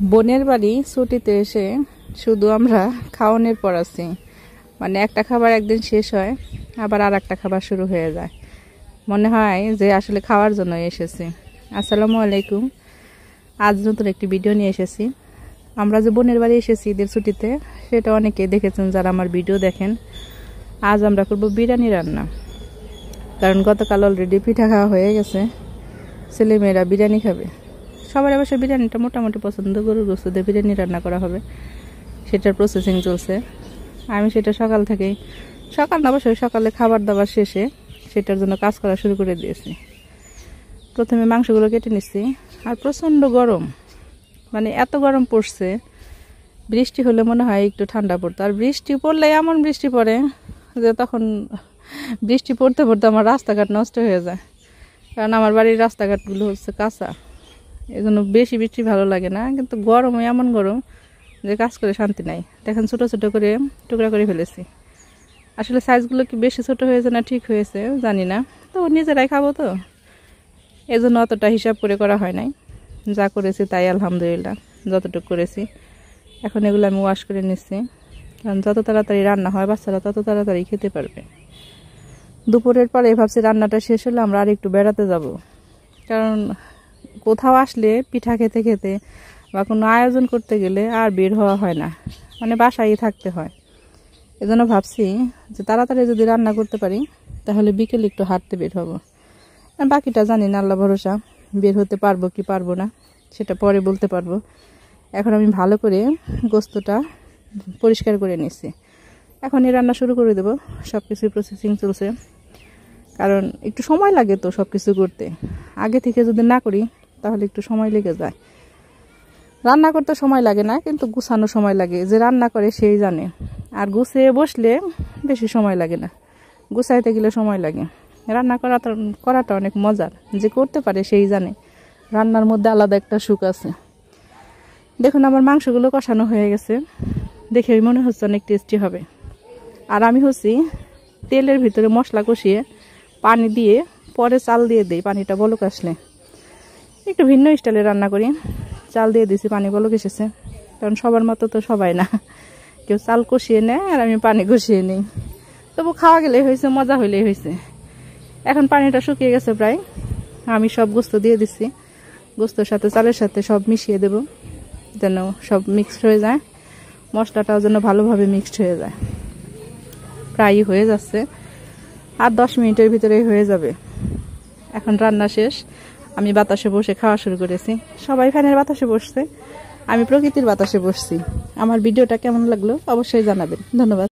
বোনের বাড়ি ছুটিতে এসে শুধু আমরা খাওয়ানোর পর আছি। মানে একটা খাবার একদিন শেষ হয়, আবার আর একটা খাবার শুরু হয়ে যায়। মনে হয় যে আসলে খাওয়ার জন্য এসেছি। আসসালামু আলাইকুম। আজ নতুন একটি ভিডিও নিয়ে এসেছি। আমরা যে বোনের বাড়ি এসেছি ঈদের ছুটিতে, সেটা অনেকে দেখেছেন যারা আমার ভিডিও দেখেন। আজ আমরা করব বিরিয়ানি রান্না, কারণ গতকাল অলরেডি পিঠা খাওয়া হয়ে গেছে। ছেলেমেয়েরা বিরিয়ানি খাবে। সবার অবশ্য বিরিয়ানিটা মোটামুটি পছন্দ, গরুর গোশত দিয়ে বিরিয়ানি রান্না করা হবে, সেটার প্রসেসিং চলছে। আমি সেটা সকাল না অবশ্যই সকালে খাবার দাবার শেষে সেটার জন্য কাজ করা শুরু করে দিয়েছি। প্রথমে মাংসগুলো কেটে নিচ্ছি। আর প্রচণ্ড গরম, মানে এত গরম পড়ছে, বৃষ্টি হলে মনে হয় একটু ঠান্ডা পড়তো। আর বৃষ্টি পড়লে এমন বৃষ্টি পড়ে যে তখন বৃষ্টি পড়তে পড়তে আমার রাস্তাঘাট নষ্ট হয়ে যায়, কারণ আমার বাড়ির রাস্তাঘাটগুলো হচ্ছে কাঁচা। এই জন্য বেশি বৃষ্টি ভালো লাগে না, কিন্তু গরম এমন গরম যে কাজ করে শান্তি নাই। দেখেন ছোটো ছোটো করে টুকরা করে ফেলেছি। আসলে সাইজগুলো কি বেশি ছোটো হয়েছে না ঠিক হয়েছে জানি না, তো নিজেরাই খাবো তো, এই জন্য অতটা হিসাব করে করা হয় নাই। যা করেছি তাই আলহামদুলিল্লাহ, যতটুকু করেছি। এখন এগুলো আমি ওয়াশ করে নিচ্ছি, কারণ যত তাড়াতাড়ি রান্না হয় বাচ্চারা তত তাড়াতাড়ি খেতে পারবে। দুপুরের পরে ভাবছি রান্নাটা শেষ হলে আমরা আর একটু বেড়াতে যাব, কারণ কোথাও আসলে পিঠা খেতে খেতে বা কোনো আয়োজন করতে গেলে আর বের হওয়া হয় না, মানে বাসায় থাকতে হয়। এজন্য ভাবছি যে তাড়াতাড়ি যদি রান্না করতে পারি তাহলে বিকেলে একটু হাঁটতে বের হব। বাকিটা জানি না, আল্লাহ ভরসা, বের হতে পারবো কি পারবো না সেটা পরে বলতে পারবো। এখন আমি ভালো করে গোস্তটা পরিষ্কার করে নিচ্ছি। এখন এই রান্না শুরু করে দেবো। সব কিছুই প্রসেসিং চলছে, কারণ একটু সময় লাগে তো সব কিছু করতে। আগে থেকে যদি না করি তাহলে একটু সময় লেগে যায়। রান্না করতে সময় লাগে না, কিন্তু গুছানো সময় লাগে। যে রান্না করে সেই জানে। আর গুছিয়ে বসলে বেশি সময় লাগে না, গুছাইতে গেলে সময় লাগে। রান্না করাটা অনেক মজার, যে করতে পারে সেই জানে। রান্নার মধ্যে আলাদা একটা সুখ আছে। দেখুন আমার মাংসগুলো কষানো হয়ে গেছে, দেখে মনে হচ্ছে অনেক টেস্টি হবে। আর আমি তেলের ভিতরে মশলা কষিয়ে পানি দিয়ে পরে চাল দিয়ে দিই। পানিটা বলক আসলে একটু ভিন্ন স্টাইলে রান্না করি। চাল দিয়ে দিছি, পানি বলক এসেছে। কারণ সবার মতো তো সবাই না, কেউ চাল কষিয়ে নেয় আর আমি পানি কষিয়ে নিই। তবু খাওয়া গেলেই হয়েছে, মজা হইলেই হয়েছে। এখন পানিটা শুকিয়ে গেছে প্রায়। আমি সব গোস্ত দিয়ে দিচ্ছি। গোস্তর সাথে চালের সাথে সব মিশিয়ে দেব, যেন সব মিক্সড হয়ে যায়। মশলাটাও যেন ভালোভাবে মিক্সড হয়ে যায়। প্রায় হয়ে যাচ্ছে, আর 10 মিনিটের ভিতরেই হয়ে যাবে। এখন রান্না শেষ। আমি বাতাসে বসে খাওয়া শুরু করেছি। সবাই ফ্যানের বাতাসে বসছে, আমি প্রকৃতির বাতাসে বসছি। আমার ভিডিওটা কেমন লাগলো অবশ্যই জানাবেন। ধন্যবাদ।